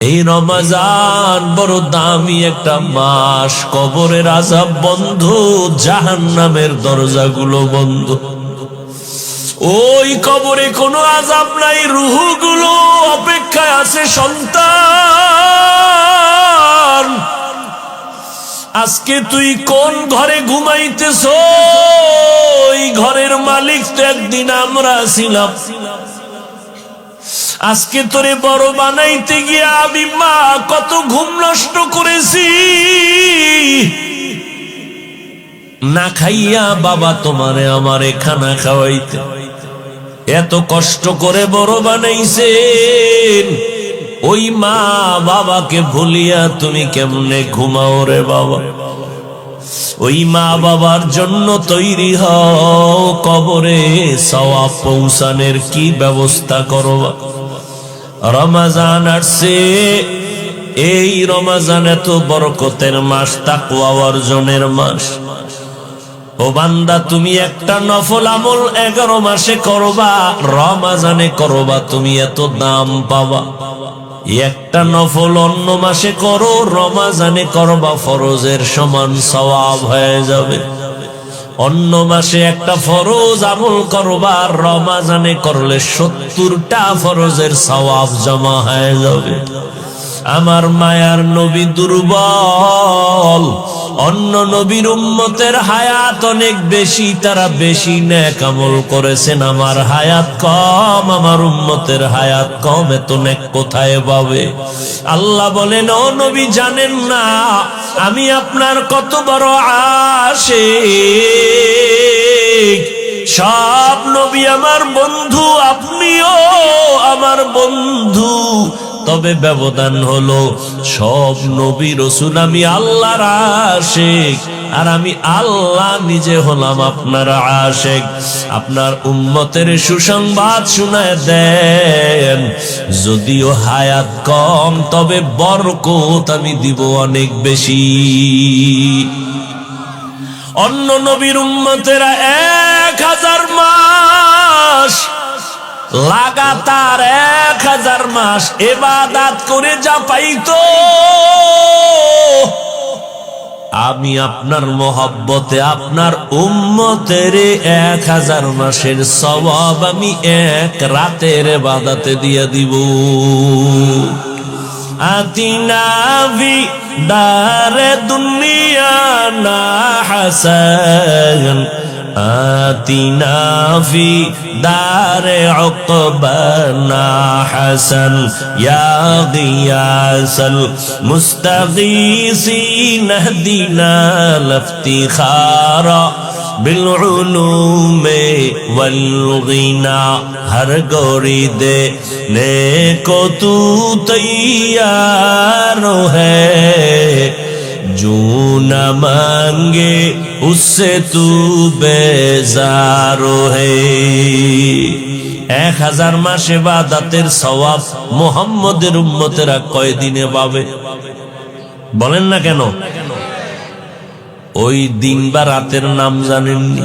এই রমজান বড় দামি একটা মাস। কবরের আযাব বন্ধ, জাহান্নামের দরজাগুলো বন্ধ। ওই কবরে কোনো আযাব নাই, রূহগুলো অপেক্ষায় আছে। সন্তান, আজকে তুই কোন ঘরে ঘুমাইতেছ? ওই ঘরের মালিক তো একদিন আমরা ছিলাম। আজকে তোরে বড় বানাইতে গিয়া আমি মা কত ঘুম নষ্ট করেছি। না খাইয়া বাবা তোমারে আমারে খানা খাওয়াইতে এত কষ্ট করে বড় বানাইছেন। ওই মা বাবাকে ভুলিয়া তুমি কেমনে ঘুমাও রে বাবা? ওই মা বাবার জন্য তৈরি হও, কবরে সওয়াব পৌঁছানোর কি ব্যবস্থা করবা। রমজান আসছে, এই রমজান এত বরকতের মাস, তাকওয়া অর্জনের মাস। ও বান্দা, তুমি একটা নফল আমল 11 মাসে করবা, রমজানে করবা, তুমি এত দাম পাবা। একটা নফল অন্য মাসে করো, রমজানে করবা, ফরজের সমান সওয়াব হয়ে যাবে। অন্য মাসে একটা ফরজ আমল করবা, রমজানে করলে 70টা ফরজের সওয়াব জমা হয়ে যাবে। আমার মায়ার নবী দুর্বল, অন্য নবীর উম্মতের হায়াত অনেক বেশি, তারা বেশি নেক আমল করেছেন। আমার হায়াত কম, আমার উম্মতের হায়াত কম, এত নেক কোথায় পাবে? আল্লাহ বলেন, ও নবী জানেন না আমি আপনার কত বড় আশিক? সব নবী আমার বন্ধু, আপনিও আমার বন্ধু। তবে ব্যবধান হলো, সব নবী রাসূল আমি আল্লাহর আশিক, আর আমি আল্লাহ নিজে হলাম আপনার আশিক। আপনার উম্মতের সুসংবাদ শুনায় দেন, যদিও হায়াত কম তবে বরকত আমি দিব অনেক বেশি। অন্য নবীর উম্মতেরা 1000 মাস লাগাতার 1000 মাস ইবাদত করে যা পাইতো, আমি আপনার মহব্বতে আপনার উম্মতের 1000 মাসের সওয়াব আমি এক রাতের ইবাদতে দিয়ে দিব। আতিনা ভি দারে দুনিয়া না হাসান, আতিনা ফি দারে উকবানা হাসান, ইয়া গিয়াসাল মুস্তাগীসিন ইহদিনা লিফতিখারা বিল উলুমে ওয়াল গিনা। হর গৌরি দে নে কো তু তৈয়ার হ্যায়, जो न मांगे उससे तू बेजार है। 1000 মাস ইবাদতের সওয়াব মুহাম্মদের উম্মতেরা কয়দিনে পাবে বলেন না কেন? ওই দিন বা রাতের নাম জানেননি?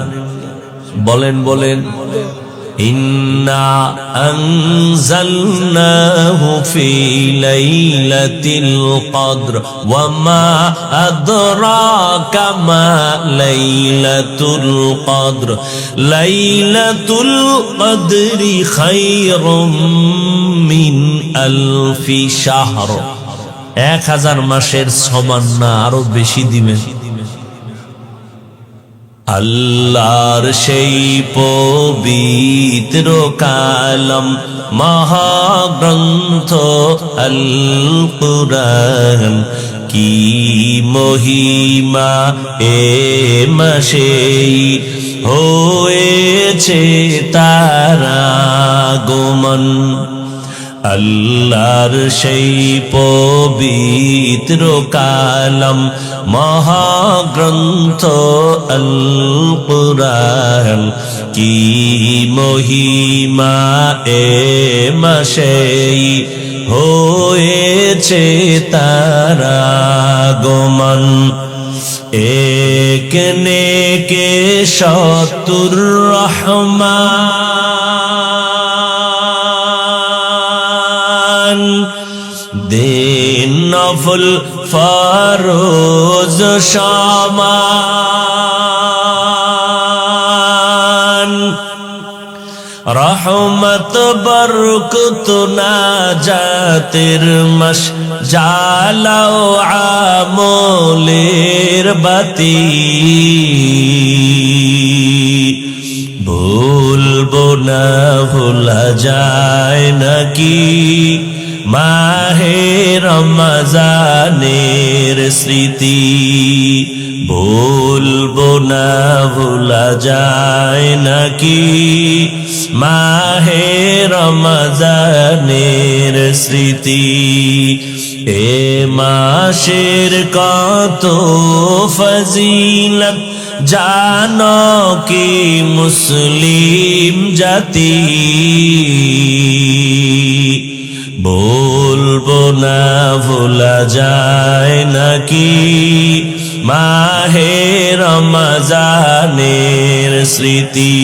বলেন বলেন। ইন্না আনজালনাহু ফি লাইলাতিল কদর ওয়া মা আদরাকা মা লাইলাতুল কদর, লাইলাতুল কদরি খায়রুম মিন আলফি শাহর। 1000 মাসের সমান না, আরো বেশি দিবেন। আল্লাহর সেই পবিত্র কালাম মহাগ্রন্থ আল কুরআন, কি মহিমা এ মাসে হয়েছে তার আগমন। আল্লাহর সেই পবিত্র কালাম মহাগ্রন্থ আল কুরআন, কি মহিমা এ মাসে হয়েছে তার আগমন। এক নেকে শতুর রহমান নফল ফরজ সমান রহমত বরকত নাজাতের মাস জ্বালাও আমলের বাতি ভুলবো না ভোলা যায় নাকি মাহে রমজানের স্মৃতি ভুলবো না ভোলা যায় নাকি মাহে রমজানের স্মৃতি এ মাসের কত ফজিলত জানো কি মুসলিম জাতি বলবো না ভোলা যায় নাকি মাহে রমজানের স্মৃতি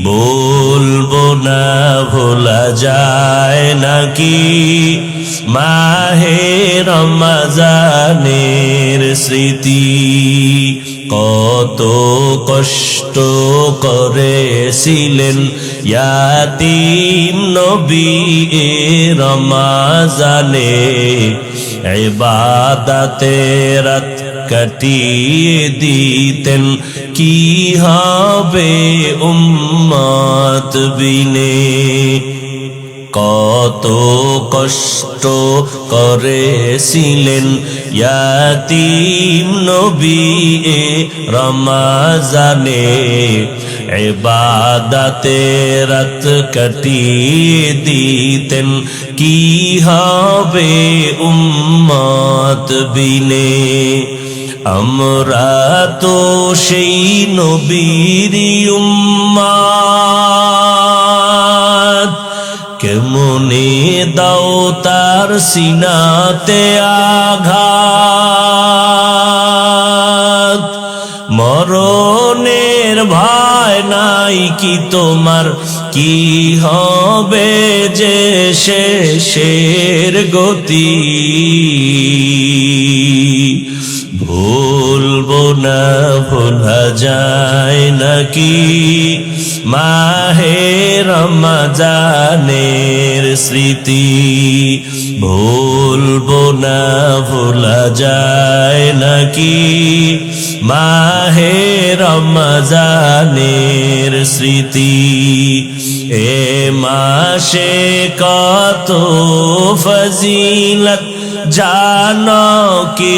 বলবো না ভোলা যায় নাকি মাহে রমজানের স্মৃতি কত কষ্ট করেছিলেন ইয়াতীম নবী এ রমজানে ইবাদতে রাত কাটিয়ে দিতেন কি হবে উম্মত বিনে কত কষ্ট করেছিলেন ইয়াতীম নবী এ রমজানে ইবাদতে রাত কাটিয়ে দিতেন কি হবে উম্মত বিনে আমরা তো সেই নবীর উম্মত কেমনে দাও তার সিনাতে আঘাত মরণের ভয় নাই কি তোমার কি হবে যে শেষের গতি ভুলবো না ভোলা যায় নাকি মাহে রমজানের স্মৃতি ভুলবো না ভোলা যায় নাকি মাহে রমজানের স্মৃতি এ মাসে কত ফজিলত জানো কি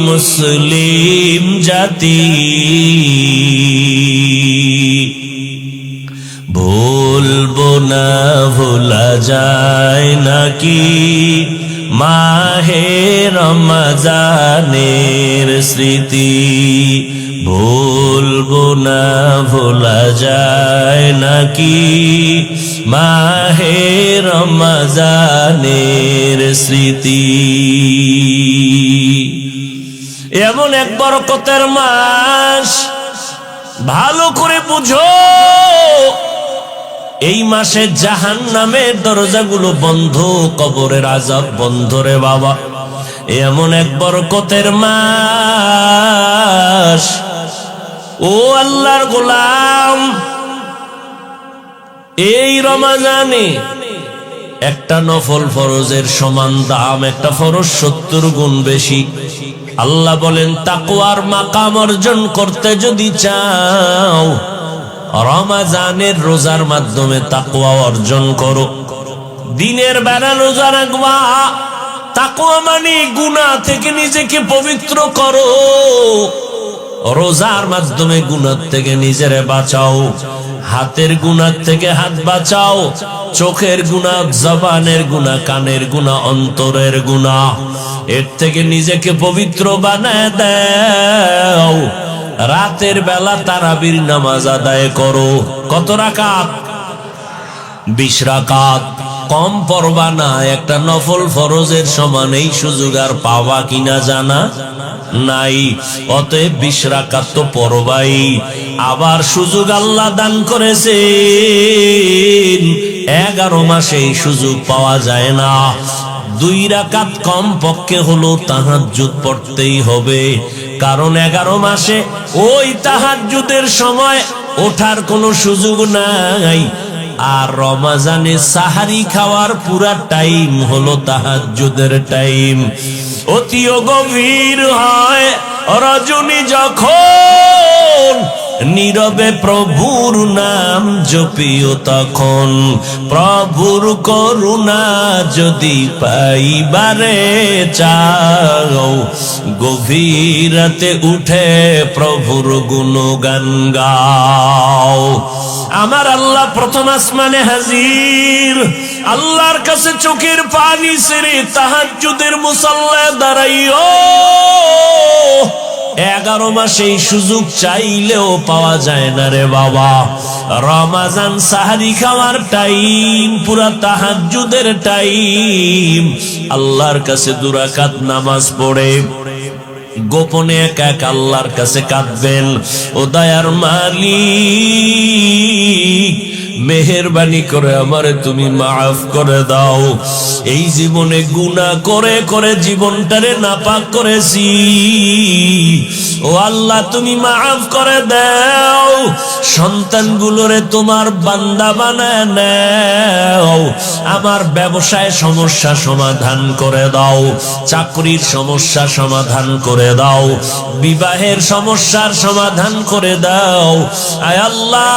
মুসলিম জাতি ভুলবো না ভোলা যায় নাকি মাহে রমজানের স্মৃতি ভুলবো না ভোলা যায় নাকি মাহে রমজানের স্মৃতি এমন এক বরকতের মাস ভালো করে বুঝো এই মাসে জাহান্নামের দরজাগুলো বন্ধ কবরের আযাব বন্ধ রে বাবা এমন এক বরকতের মাস ও আল্লাহর গোলাম এই রমজানে একটা নফল ফরজের সমান দাম একটা ফরজ 70 গুণ বেশি আল্লাহ বলেন তাকওয়ার মাকাম অর্জন করতে যদি চাও রমজানের রোজার মাধ্যমে তাকওয়া অর্জন করো দিনের বেলা রোজা রাখবা তাকওয়া মানে গুনাহ থেকে নিজেকে পবিত্র করো রোজার মাধ্যমে গুনাহ থেকে নিজেরে বাঁচাও হাতের গুনাহ থেকে হাত বাঁচাও চোখের গুনাহ জবানের গুনাহ কানের গুনাহ অন্তরের গুনাহ এর থেকে নিজেকে পবিত্র বানায় দাও রাতের বেলা তারাবির নামাজ আদায় করো কত রাকাত 20 রাকাত কম পড়বা না একটা নফল ফরজের সমান এই সুযোগ আর পাওয়া কিনা জানা নাই অতএব 20 রাকাত তো পড়বাই আবার সুযোগ আল্লাহ দান করেছেন 11 মাসে এই সুযোগ পাওয়া যায় না 2 রাকাত কম পক্ষে হলো তাহাজ্জুদ পড়তেই হবে, কারণ 11 মাসে ওই তাহাজ্জুদের সময় ওঠার কোনো সুযোগ নাই। আর রমজানে সাহারি খাওয়ার পুরা টাইম হলো তাহাজ্জুদের টাইম। অতিও গভীর হয় রজনী যখন, নীরবে প্রভুর নাম জপিও তখন। প্রভুর করুণা যদি পাইবারে চাও, গভীর রাতে উঠে প্রভুর গুণগান গাও। আমার আল্লাহ প্রথম আসমানে হাজির, আল্লাহর কাছে চোখের পানি ছেড়ে তাহাজ্জুদের মুসাল্লায় দাঁড়াইও। 11 মাসে এই সুযোগ চাইলেও পাওয়া যায় না রে বাবা। রমজান সাহারি খাওয়ার টাইম, পুরা তাহাজ্জুদের টাইম। আল্লাহর কাছে 2 রাকাত নামাজ পড়ে গোপনে একা একা আল্লাহর কাছে কাঁদবেন, ও দয়ার মালিক মেহেরবানি করে আমারে তুমি মাফ করে দাও। এই জীবনে গুনাহ করে করে জীবনটারে নাপাক করেছি, ও আল্লাহ তুমি মাফ করে দাও। সন্তানগুলোরে তোমার বান্দা বানায় নাও। আমার ব্যবসায় সমস্যা সমাধান করে দাও, চাকরির সমস্যা সমাধান করে দাও, বিবাহের সমস্যার সমাধান করে দাও। আয় আল্লাহ,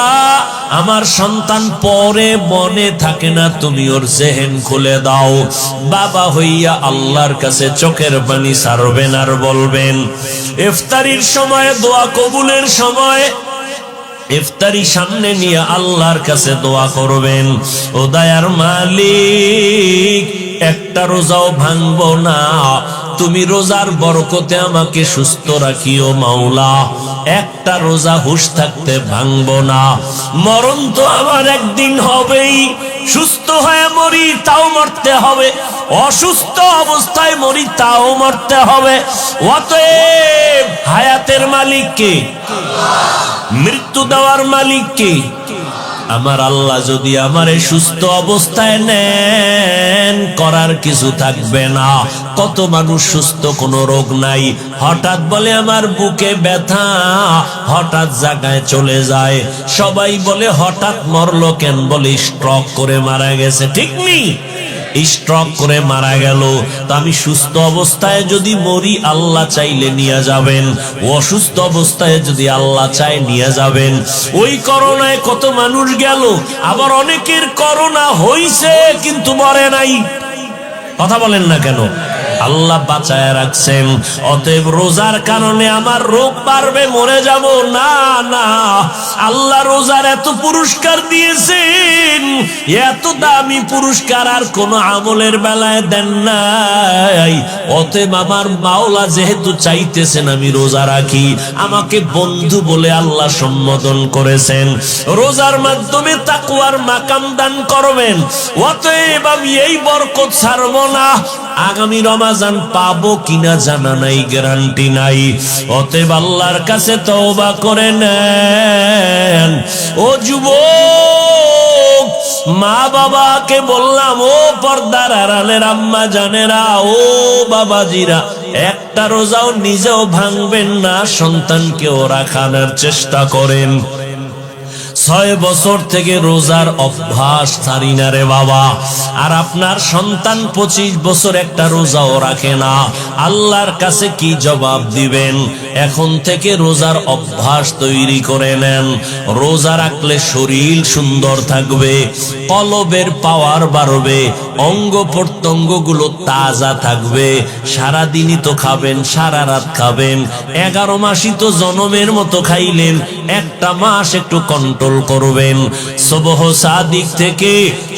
আমার সন্তান পরে মনে থাকে না, তুমি ওর জেহেন খুলে দাও। বাবা হইয়া আল্লাহর কাছে চোখের পানি ছাড়বেন আর বলবেন, ইফতারির সময় দোয়া কবুলের সময় ইফতারি সামনে নিয়ে আল্লাহর কাছে দোয়া করবেন, ও দয়ার মালিক একটা রোজাও ভাঙবো না, তুমি রোজার বরকতে আমাকে সুস্থ রাখিও মাওলা। একটা রোজা হুঁশ থাকতে ভাঙবো না। মরণ তো আমার একদিন হবেই, সুস্থ হয়ে মরি তাও মরতে হবে, অসুস্থ অবস্থায় মরি তাও মরতে হবে। অতএব হায়াতের মালিক কে? মৃত্যু দেওয়ার মালিক কে? আমার আল্লাহ যদি আমারে সুস্থ অবস্থায় নেন, করার কিছু থাকবে না। কত মানুষ সুস্থ, কোনো রোগ নাই, হঠাৎ বলে আমার বুকে ব্যথা, হঠাৎ জায়গায় চলে যায়। সবাই বলে হঠাৎ মরলো কেন? বলে স্ট্রোক করে মারা গেছে। ঠিক নেই? স্ট্রোক করে মারা গেল। তো আমি সুস্থ অবস্থায় যদি মরি আল্লাহ চাইলে নিয়ে যাবেন, অসুস্থ অবস্থায় যদি আল্লাহ চায় নিয়ে যাবেন। ওই করোনায় কত মানুষ গেল, আবার অনেকের করোনা হইছে কিন্তু মরে নাই। কথা বলেন না কেন? আল্লাহ বাঁচায় রাখছেন। অতএব রোজার কারণে আমার রোগ বাড়বে, মরে যাব না, না। আল্লাহ রোজার এত পুরস্কার দিয়েছেন, এত দামি পুরস্কার আর কোন আমলের বেলায় দেন নাই। অতএব আমার মাওলা যেহেতু চাইতেছেন আমি রোজা রাখি, আমাকে বন্ধু বলে আল্লাহ সম্বোধন করেছেন, রোজার মাধ্যমে তাকওয়ার মাকাম দান করবেন। অতএব আমি এই বরকত ছাড়ব না। আগামী রমজান পাবো কিনা জানা নাই, গ্যারান্টি নাই। অতএব আল্লাহর কাছে তওবা করে নেন। ও যুবক, মা বাবাকে বললাম, ও পর্দার আড়ালের আম্মা জানেরা, ও বাবাজিরা, একটা রোজাও নিজেও ভাঙবেন না, সন্তানকেও রাখানোর চেষ্টা করেন। 6 বছর থেকে রোজার অভ্যাস ছাড়ি না রে বাবা। আর আপনার সন্তান 25 বছর একটা রোজাও রাখে না, আল্লাহর কাছে কি জবাব দিবেন? এখন থেকে রোজার অভ্যাস তৈরি করে নেন। রোজা রাখলে শরীর সুন্দর থাকবে, কলবের পাওয়ার বাড়বে, অঙ্গ প্রত্যঙ্গ গুলো তাজা থাকবে। সারাদিনই তো খাবেন, সারা রাত খাবেন, 11 মাসই তো জনমের মতো খাইলেন, একটা মাস একটু কন্ট্রোল করবেন। সুবহ সাদিক থেকে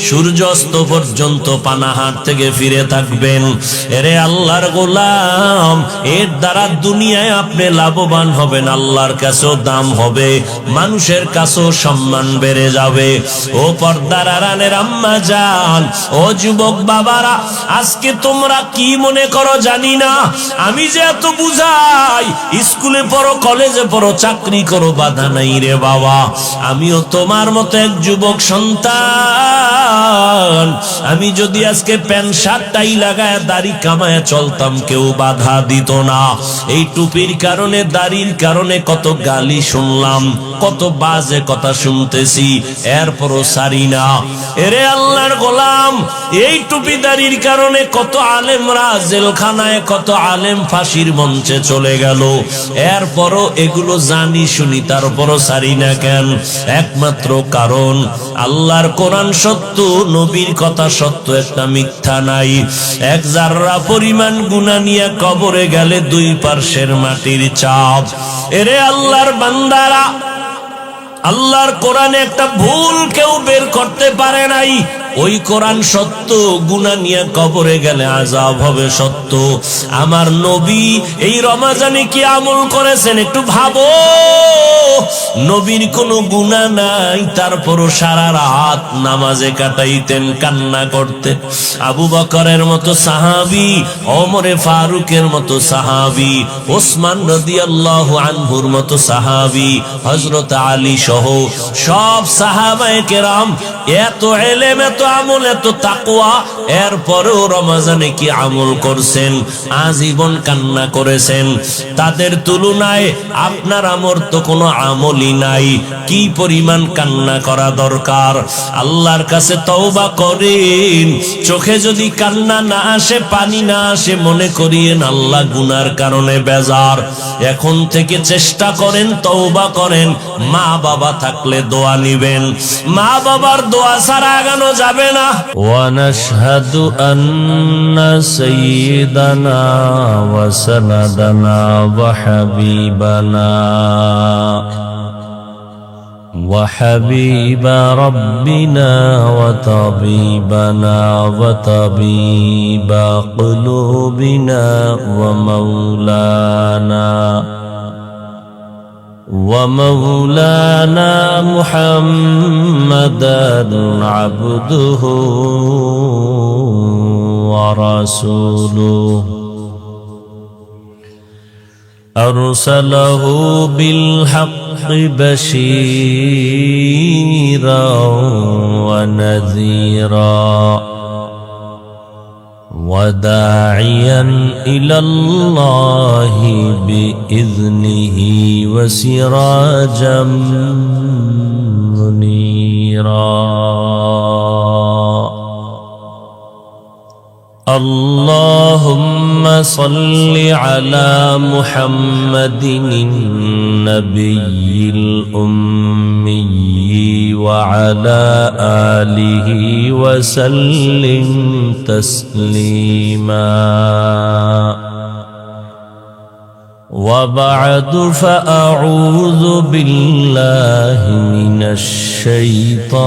সূর্যাস্ত পর্যন্ত পানাহার থেকে ফিরে থাকবেন। এরে আল্লাহর গোলাম, এর দ্বারা দুনিয়ায় আপনি লাভবান হবেন, আল্লাহর কাছেও দাম হবে, মানুষের কাছেও সম্মান বেড়ে যাবে। ও পর্দার আড়ালের আম্মা জান, ও যুবক বাবারা, আজকে তোমরা কি মনে করো জানি না, আমি যে এত বুঝাই, স্কুলে পড়ো, কলেজে পড়ো, চাকরি করো, বাধা নাই রে বাবা। আমিও তোমার মতো এক যুবক সন্তান। আমি যদি আজকে প্যান্ট শার্ট টাই লাগায় দাড়ি কামায় চলতাম, কেউ বাধা দিত না। এই টুপির কারণে, দাড়ির কারণে কত গালি শুনলাম, কত বাজে কথা শুনতেছি, এরপরও সারি না। এরে আল্লাহর গোলাম, এই টুপি দাড়ির কারণে কত আলেমরা জেলখানায়, কত আলেম ফাঁসির মঞ্চে চলে গেল, এরপরও এগুলো জানি শুনি, তারপরও সারি না কেন? একমাত্র কারণ আল্লাহর কোরআন সত্য, নবীর কথা সত্য, একটা মিথ্যা নাই। এক জাররা পরিমাণ গুনাহ নিয়ে কবরে গেলে দুই পার্শ্বের মাটির চাপ। এরে আল্লাহর বান্দারা, আল্লাহর কোরআনে একটা ভুল কেউ বের করতে পারে নাই। ওই কোরআন সত্য, গুনাহ নিয়ে কবরে গেলে আযাব হবে সত্য। আমার নবী এই রমজানে কি আমল করেছেন একটু ভাবো। নবীর কোনো গুনাহ নাই, তারপরও সারা রাত নামাজে কাটাইতেন, কান্না করতেন। আবু বকরের মতো সাহাবী, ওমরে ফারুকের মতো সাহাবী, ওসমান রাদিয়াল্লাহু আনহুর মতো সাহাবী, হযরত আলী সহ সব সাহাবায়ে কেরাম এত ইলম, এত আমল, এত তাকওয়া, এরপরেও রমজানে কি আমল করছেন? আজীবন কান্না করেছেন। তাদের তুলনায় আপনার আমার তো কোনো আমলই নাই। কি পরিমাণ কান্না করা দরকার! আল্লাহর কাছে তওবা করেন। চোখে যদি কান্না না আসে, পানি না আসে, মনে করিয়েন আল্লাহ গুনার কারণে বেজার। এখন থেকে চেষ্টা করেন, তওবা করেন। মা বাবা থাকলে দোয়া নিবেন, মা বাবার দোয়া ছাড়া আগানো যাবে না। ওয়া নাশহাদু আন্না সাইয়্যিদানা ওয়া সানাদানা ওয়া হাবিবানা وحبيب ربنا وطبيبنا وطبيب قلوبنا ومولانا محمدا عبده ورسوله أرسله بالحق بشيرا ونذيرا وداعيا إلى الله بإذنه وسراجا منيرا. اللهم صل على محمد النبي الأمي وعلى آله وسلم تسليما. وبعد فأعوذ بالله من الشيطان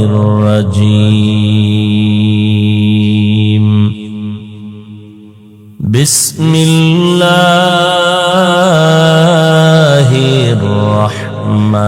الرجيم. بسم الله الرحمن